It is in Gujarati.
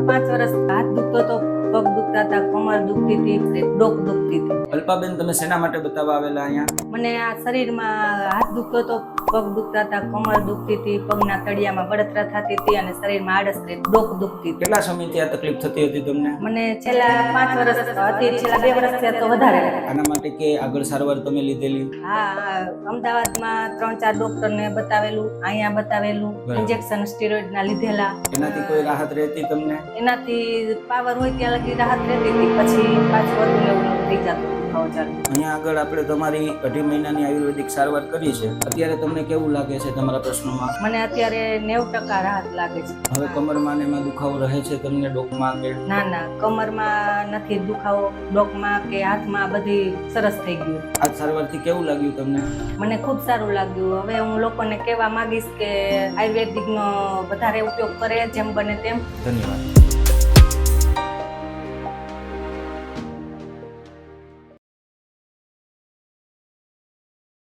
5 વર્ષ હાથ દુખતો તો, પગ દુખતા હતા, કમર દુખતી હતી, ડોક દુખતી હતી. અલ્પાબેન, તમે શેના માટે બતાવવા આવેલા અહીંયા? મને આ શરીરમાં હાથ દુખતો તો, પગ દુખતા હતા, કમર દુખતી હતી, પગના તળિયામાં બળતરા થતી હતી અને શરીરમાં આળસ રહી, ડોક દુખતી હતી. કેટલા સમયથી આ તકલીફ થતી હતી તમને? મને છેલ્લા 5 વર્ષ હતી, છેલ્લા 2 વર્ષથી તો વધારે. આના માટે કે આગળ સારવાર તમે લીધેલી? હા, અમદાવાદમાં 3-4 ડોક્ટરને બતાવેલું, અહીંયા બતાવેલું, ઇન્જેક્શન સ્ટીરોઇડ ના લીધેલા. એનાથી કોઈ રાહત રહેતી તમને? એનાથી પાવર હોય ત્યાં લગી રાહત રહેતી હતી, પછી પાછું વધુ એવું થઈ જતું. અહીંયા આગળ આપણે તમારી 2.5 મહિનાની આયુર્વેદિક સારવાર કરી છે. અત્યારે તમને કેવું લાગે છે તમારા પ્રશ્નોમાં? મને અત્યારે 90% રાહત લાગે છે. હવે કમરમાં ને એમાં દુખાવો રહે છે તમને, ડોકમાં કે? ના, કમરમાં નથી દુખાવો, ડોકમાં કે હાથમાં બધી સરસ થઈ ગયું. આ સારવારથી કેવું લાગ્યું તમને? મને ખૂબ સારું લાગ્યું. હવે હું લોકોને કહેવા માંગીશ કે આયુર્વેદિકનો વધારે ઉપયોગ કરે જેમ બને તેમ. ધન્યવાદ.